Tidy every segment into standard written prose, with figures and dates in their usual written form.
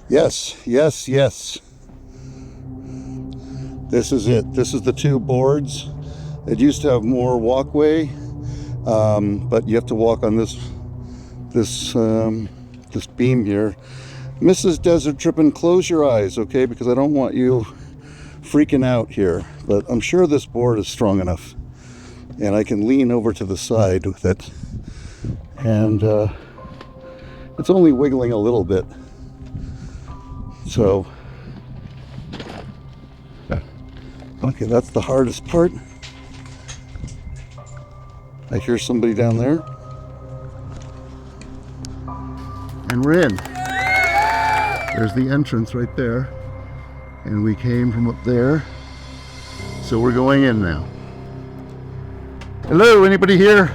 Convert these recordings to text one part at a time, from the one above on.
Yes, yes, yes. This is it. This is the two boards. It used to have more walkway, but you have to walk on this this beam here. Mrs. Desert Trippin, close your eyes, okay? Because I don't want you freaking out here. But I'm sure this board is strong enough, and I can lean over to the side with it, and it's only wiggling a little bit. So, okay, that's the hardest part. I hear somebody down there. And we're in. There's the entrance right there. And we came from up there. So we're going in now. Hello, anybody here?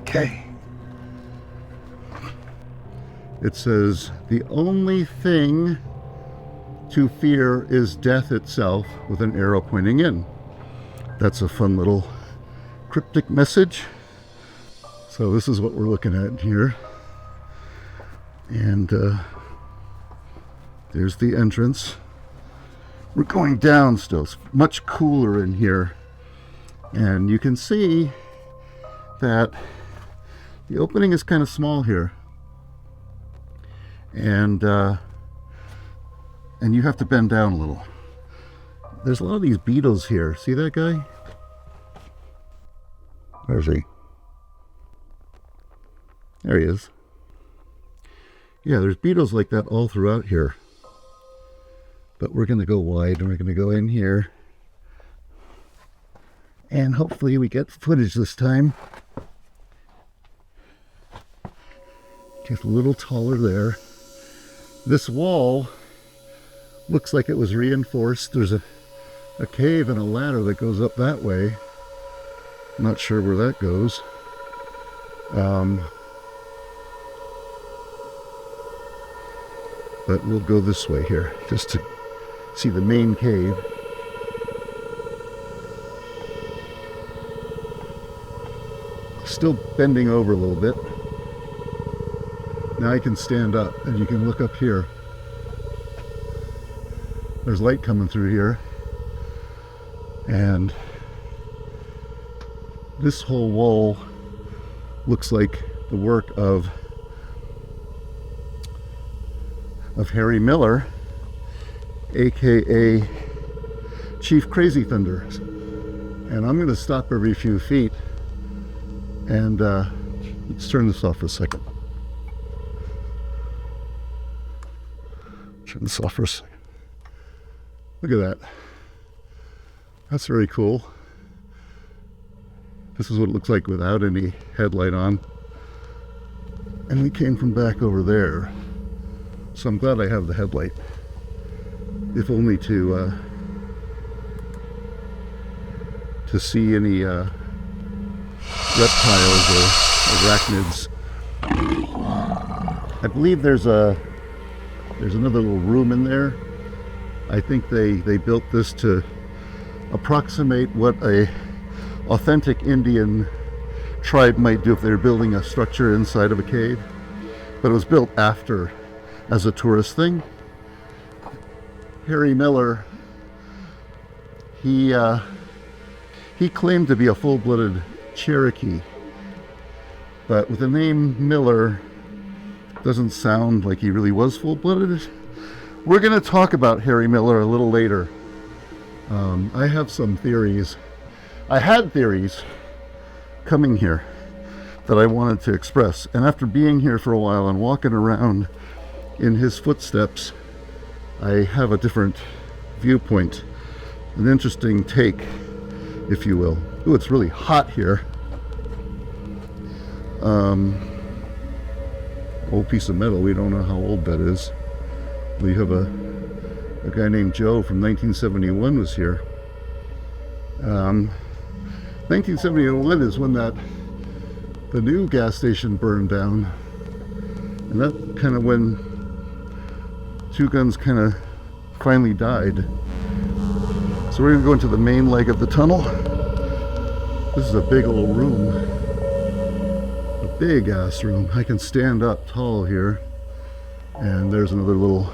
Okay. It says, the only thing to fear is death itself, with an arrow pointing in. That's a fun little cryptic message. So this is what we're looking at here. And there's the entrance. We're going down still. It's much cooler in here. And you can see that the opening is kind of small here. And you have to bend down a little. There's a lot of these beetles here. See that guy? Where's he? There he is. Yeah, there's beetles like that all throughout here. But we're going to go wide and we're going to go in here. And hopefully we get footage this time. Get a little taller there. This wall looks like it was reinforced. There's a cave and a ladder that goes up that way. I'm not sure where that goes. But we'll go this way here just to see the main cave. Still bending over a little bit. Now I can stand up and you can look up here. There's light coming through here. And this whole wall looks like the work of Harry Miller, aka Chief Crazy Thunder. And I'm going to stop every few feet and let's turn this off for a second. Turn this off for a second. Look at that. That's very cool. This is what it looks like without any headlight on. And we came from back over there. So I'm glad I have the headlight. If only to see any reptiles or arachnids. I believe there's another little room in there. I think they built this to approximate what a authentic Indian tribe might do if they were building a structure inside of a cave. But it was built after as a tourist thing. Harry Miller, he claimed to be a full-blooded Cherokee, but with the name Miller, doesn't sound like he really was full-blooded. We're going to talk about Harry Miller a little later. I have some theories. I had theories coming here that I wanted to express, and after being here for a while and walking around in his footsteps, I have a different viewpoint, an interesting take, if you will. Ooh, it's really hot here. Old piece of metal, we don't know how old that is. We have a guy named Joe from 1971 was here. 1971 is when the new gas station burned down, and that kind of when Two Guns kind of finally died. So we're gonna go into the main leg of the tunnel. This is a big old room, a big ass room. I can stand up tall here. And there's another little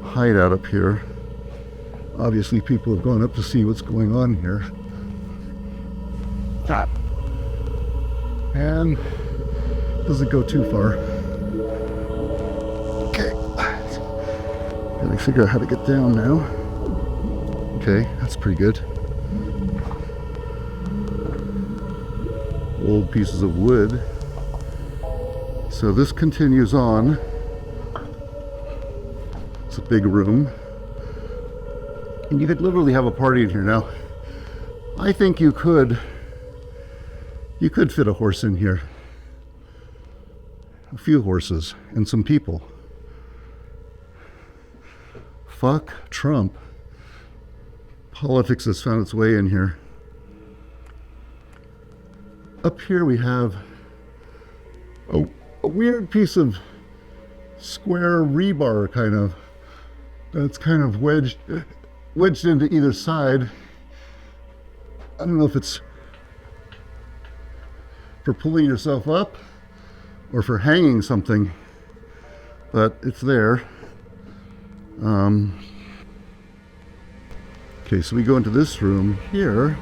hideout up here. Obviously people have gone up to see what's going on here. And doesn't go too far. Okay. Gotta figure out how to get down now. Okay, that's pretty good. Old pieces of wood. So this continues on. It's a big room. And you could literally have a party in here. Now, I think you could fit a horse in here. A few horses and some people. Fuck Trump. Politics has found its way in here. Up here we have a weird piece of square rebar kind of, that's kind of wedged into either side. I don't know if it's for pulling yourself up or for hanging something, but it's there. Okay, so we go into this room here.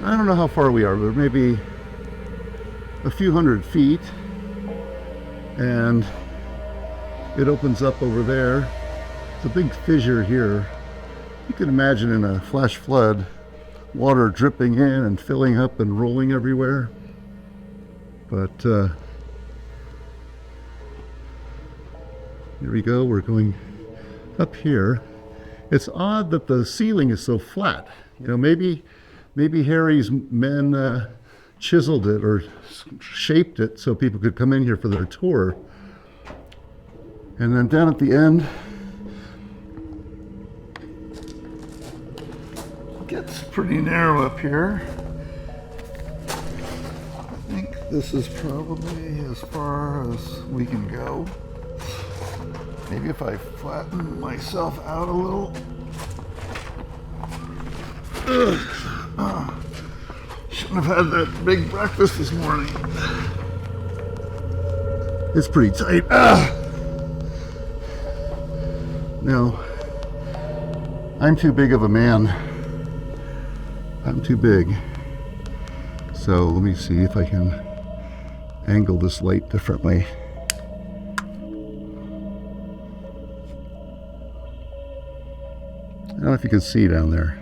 I don't know how far we are, but maybe a few hundred feet. And it opens up over there. It's a big fissure here. You can imagine in a flash flood, water dripping in and filling up and rolling everywhere. But here we go, we're going up here. It's odd that the ceiling is so flat. You know, maybe Harry's men chiseled it or shaped it so people could come in here for their tour. And then down at the end, it gets pretty narrow up here. I think this is probably as far as we can go. Maybe if I flatten myself out a little. Shouldn't have had that big breakfast this morning. It's pretty tight. No, I'm too big of a man. I'm too big. So let me see if I can angle this light differently. I don't know if you can see down there.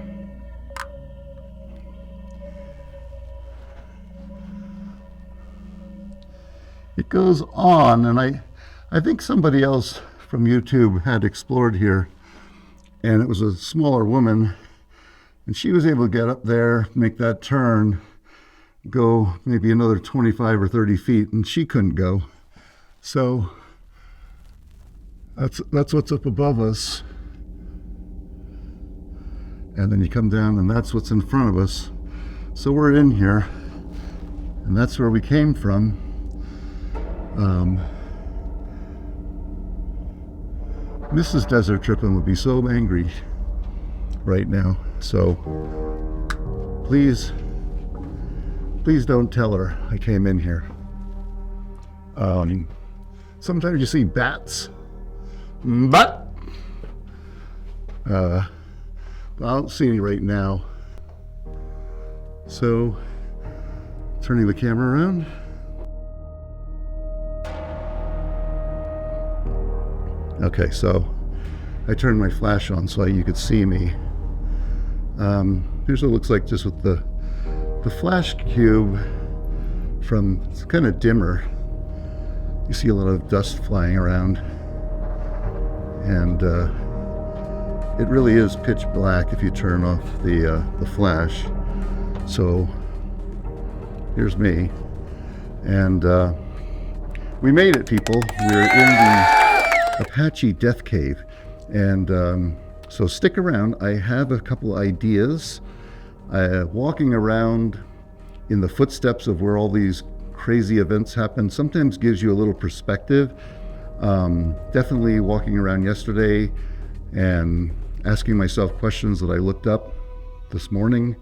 It goes on, and I think somebody else from YouTube had explored here, and it was a smaller woman, and she was able to get up there, make that turn, go maybe another 25 or 30 feet, and she couldn't go. So that's what's up above us. And then you come down and that's what's in front of us. So we're in here, and that's where we came from. Mrs. Desert Trippin would be so angry right now. So please don't tell her I came in here. Sometimes you see bats, but I don't see any right now. So, turning the camera around. Okay, so I turned my flash on so you could see me. Here's what it looks like just with the flash cube from, it's kind of dimmer. You see a lot of dust flying around. And it really is pitch black if you turn off the flash. So here's me, and we made it, people. We're in the Apache Death Cave, and so stick around. I have a couple ideas. Walking around in the footsteps of where all these crazy events happen sometimes gives you a little perspective. Definitely walking around yesterday and asking myself questions that I looked up this morning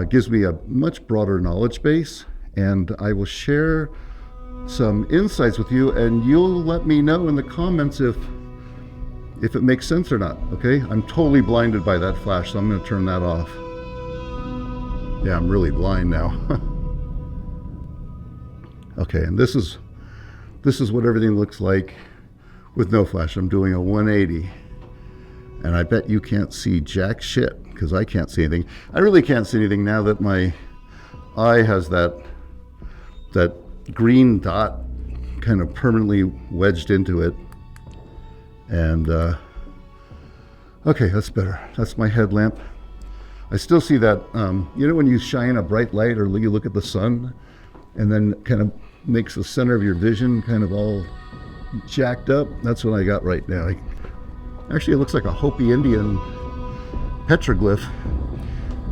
gives me a much broader knowledge base, and I will share some insights with you, and you'll let me know in the comments if it makes sense or not, okay? I'm totally blinded by that flash, so I'm gonna turn that off. Yeah, I'm really blind now. Okay, and this is what everything looks like with no flash. I'm doing a 180, and I bet you can't see jack shit, because I can't see anything. I really can't see anything now that my eye has that green dot kind of permanently wedged into it. And okay, that's better. That's my headlamp. I still see that, you know when you shine a bright light or you look at the sun and then kind of makes the center of your vision kind of all jacked up? That's what I got right now. Actually, it looks like a Hopi Indian petroglyph.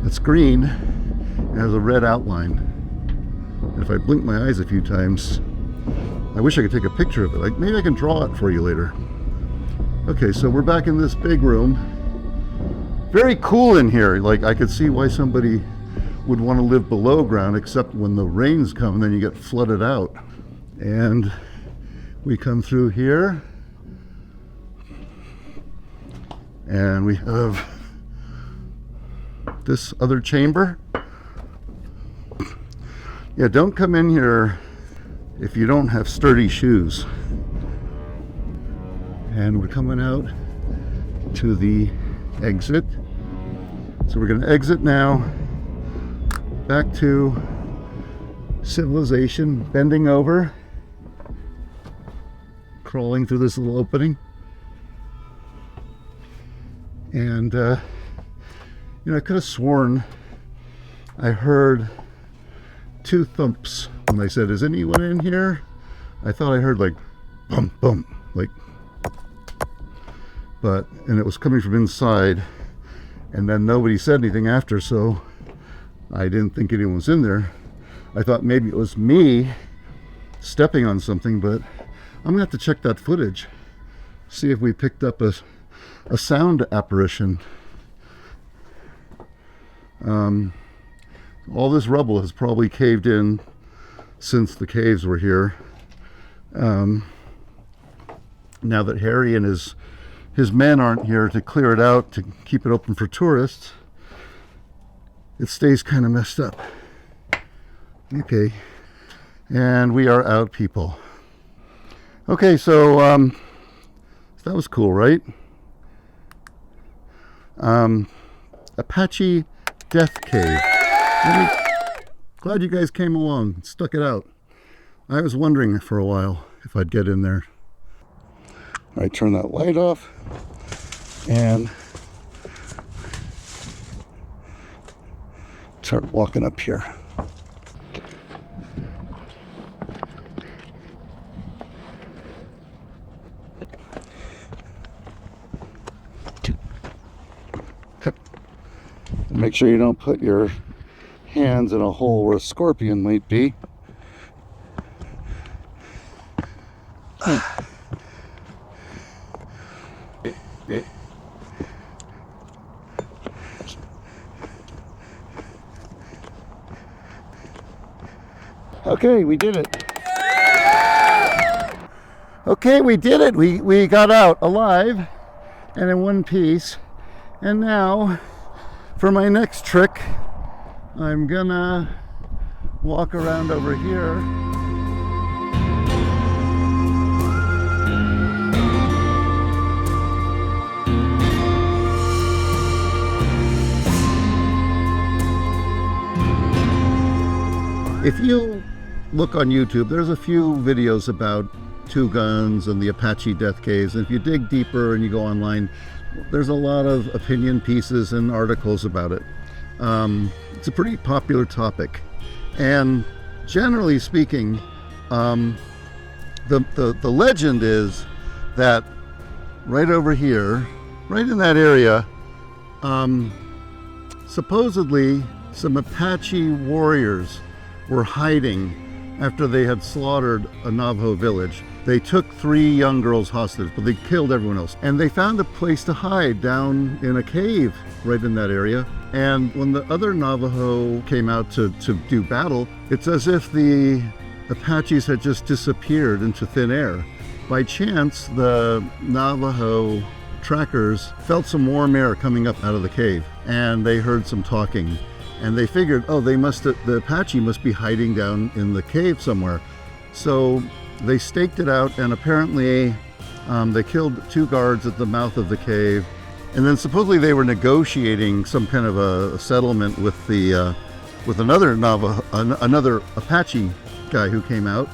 It's green and has a red outline. And if I blink my eyes a few times, I wish I could take a picture of it. Like, maybe I can draw it for you later. Okay, so we're back in this big room. Very cool in here. Like, I could see why somebody would want to live below ground, except when the rains come, then you get flooded out. And we come through here, and we have this other chamber. Yeah, don't come in here if you don't have sturdy shoes. And we're coming out to the exit. So we're going to exit now, back to civilization, bending over, crawling through this little opening. And, you know, I could have sworn I heard 2 thumps when I said, "Is anyone in here?" I thought I heard like bump, bump, like, and it was coming from inside, and then nobody said anything after, so I didn't think anyone was in there. I thought maybe it was me stepping on something, but I'm gonna have to check that footage, see if we picked up a sound apparition. All this rubble has probably caved in since the caves were here. Now that Harry and his men aren't here to clear it out, to keep it open for tourists, it stays kind of messed up. Okay, and we are out, people. Okay, so that was cool, right? Apache Death Cave. Glad you guys came along and stuck it out. I was wondering for a while if I'd get in there. All right, turn that light off and start walking up here. Make sure you don't put your hands in a hole where a scorpion might be. Okay, we did it. Okay, we did it. We got out alive and in one piece. And now, for my next trick, I'm gonna walk around over here. If you look on YouTube, there's a few videos about Two Guns and the Apache Death Caves. And if you dig deeper and you go online, there's a lot of opinion pieces and articles about it. It's a pretty popular topic. And generally speaking, the legend is that right over here, right in that area, supposedly some Apache warriors were hiding after they had slaughtered a Navajo village. They took 3 young girls hostage, but they killed everyone else. And they found a place to hide down in a cave right in that area. And when the other Navajo came out to do battle, it's as if the Apaches had just disappeared into thin air. By chance, the Navajo trackers felt some warm air coming up out of the cave, and they heard some talking. And they figured, oh, the Apache must be hiding down in the cave somewhere. So they staked it out, and apparently they killed 2 guards at the mouth of the cave. And then supposedly they were negotiating some kind of a settlement with another another Apache guy who came out.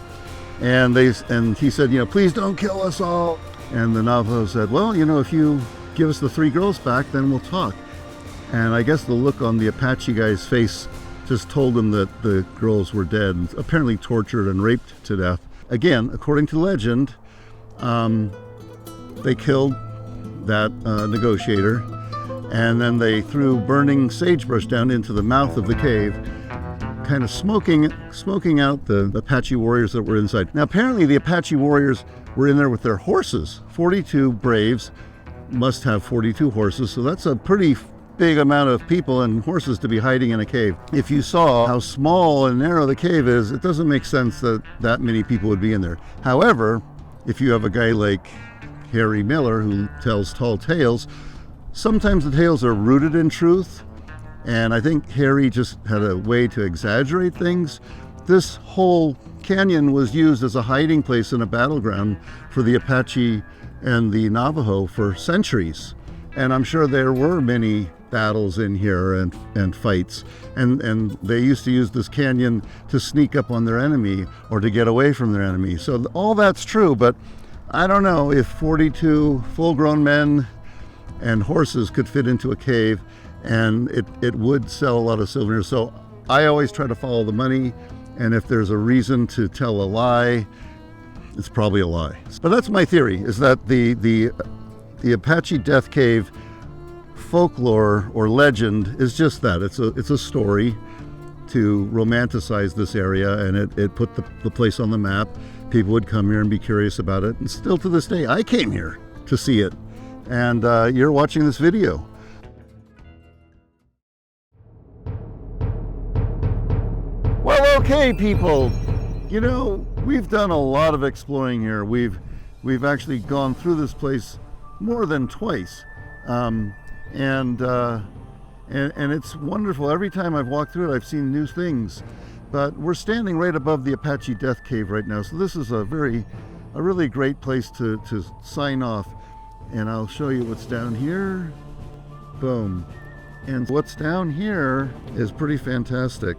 And he said, please don't kill us all. And the Navajo said, well, if you give us the 3 girls back, then we'll talk. And I guess the look on the Apache guy's face just told him that the girls were dead, apparently tortured and raped to death. Again, according to legend, they killed that negotiator, and then they threw burning sagebrush down into the mouth of the cave, kind of smoking out the Apache warriors that were inside. Now, apparently the Apache warriors were in there with their horses. 42 braves must have 42 horses, so that's a pretty big amount of people and horses to be hiding in a cave. If you saw how small and narrow the cave is, it doesn't make sense that many people would be in there. However, if you have a guy like Harry Miller who tells tall tales, sometimes the tales are rooted in truth, and I think Harry just had a way to exaggerate things. This whole canyon was used as a hiding place and a battleground for the Apache and the Navajo for centuries. And I'm sure there were many battles in here and fights. And they used to use this canyon to sneak up on their enemy or to get away from their enemy. So all that's true, but I don't know if 42 full-grown men and horses could fit into a cave, and it would sell a lot of souvenirs. So I always try to follow the money, and if there's a reason to tell a lie, it's probably a lie. But that's my theory, is that the Apache Death Cave folklore or legend is just that. It's a story to romanticize this area, and it put the place on the map. People would come here and be curious about it, and still to this day, I came here to see it, and you're watching this video. Well, okay, people, we've done a lot of exploring here. We've actually gone through this place more than twice, and it's wonderful. Every time I've walked through it, I've seen new things. But we're standing right above the Apache Death Cave right now, so this is a really great place to sign off. And I'll show you what's down here. Boom. And what's down here is pretty fantastic.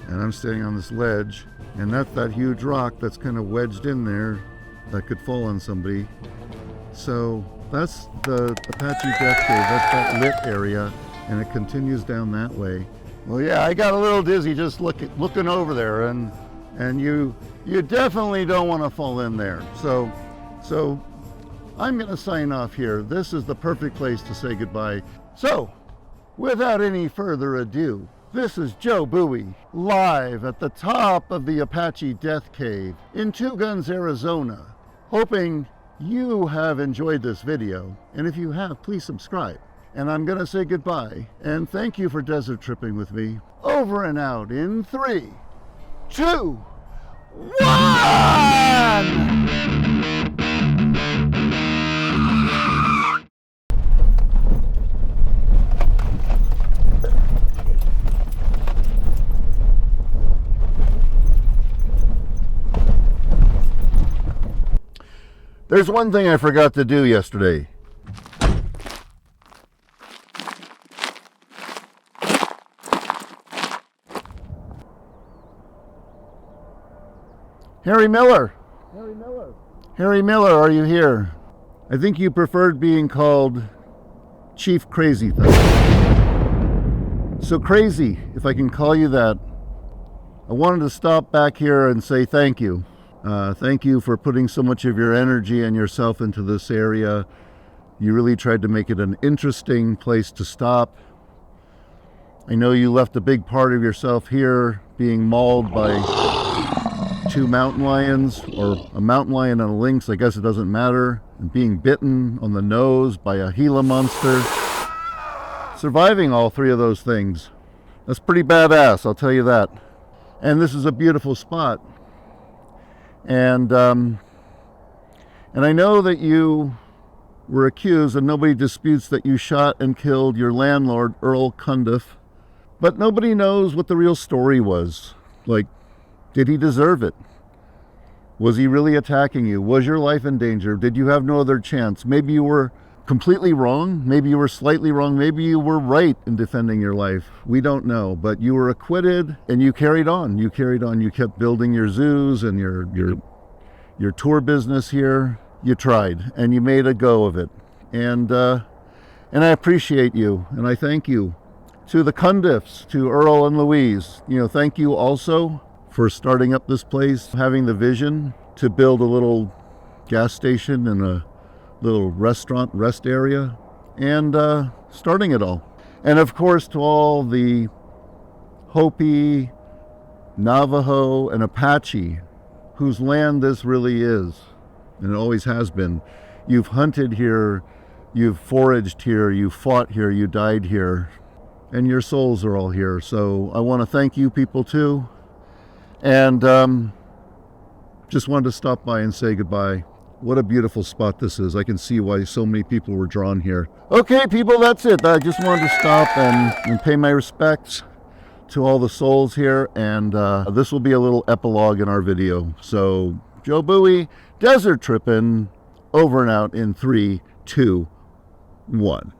And I'm standing on this ledge, and that's that huge rock that's kind of wedged in there that could fall on somebody. So that's the Apache Death Cave. That's that lit area, and it continues down that way. Well, yeah, I got a little dizzy just looking over there, and you definitely don't want to fall in there. So I'm going to sign off here. This is the perfect place to say goodbye. So, without any further ado, this is Joe Bowie, live at the top of the Apache Death Cave in Two Guns, Arizona, hoping you have enjoyed this video, and if you have, please subscribe. And I'm gonna say goodbye, and thank you for desert tripping with me. Over and out in 3, 2, 1! There's one thing I forgot to do yesterday. Harry Miller! Harry Miller! Harry Miller, are you here? I think you preferred being called Chief Crazy Thing. So Crazy, if I can call you that. I wanted to stop back here and say thank you. Thank you for putting so much of your energy and yourself into this area. You really tried to make it an interesting place to stop. I know you left a big part of yourself here being mauled by 2 mountain lions, or a mountain lion and a lynx, I guess it doesn't matter, and being bitten on the nose by a Gila monster. Surviving all 3 of those things. That's pretty badass, I'll tell you that. And this is a beautiful spot. And I know that you were accused, and nobody disputes that you shot and killed your landlord, Earl Cundiff. But nobody knows what the real story was. Like, did he deserve it? Was he really attacking you? Was your life in danger? Did you have no other chance? Maybe you were completely wrong. Maybe you were slightly wrong. Maybe you were right in defending your life. We don't know. But you were acquitted, and you carried on. You carried on. You kept building your zoos and your tour business here. You tried, and you made a go of it. And I appreciate you, and I thank you. To the Cundiffs, to Earl and Louise, thank you also for starting up this place, having the vision to build a little gas station and a little restaurant rest area, and starting it all. And of course, to all the Hopi, Navajo, and Apache, whose land this really is, and it always has been. You've hunted here, you've foraged here, you fought here, you died here, and your souls are all here. So I want to thank you people too, and just wanted to stop by and say goodbye. What a beautiful spot this is. I can see why so many people were drawn here. Okay, people, that's it. I just wanted to stop and pay my respects to all the souls here, and this will be a little epilogue in our video. So, Joe Bowie, Desert Trippin', over and out in 3, 2, 1.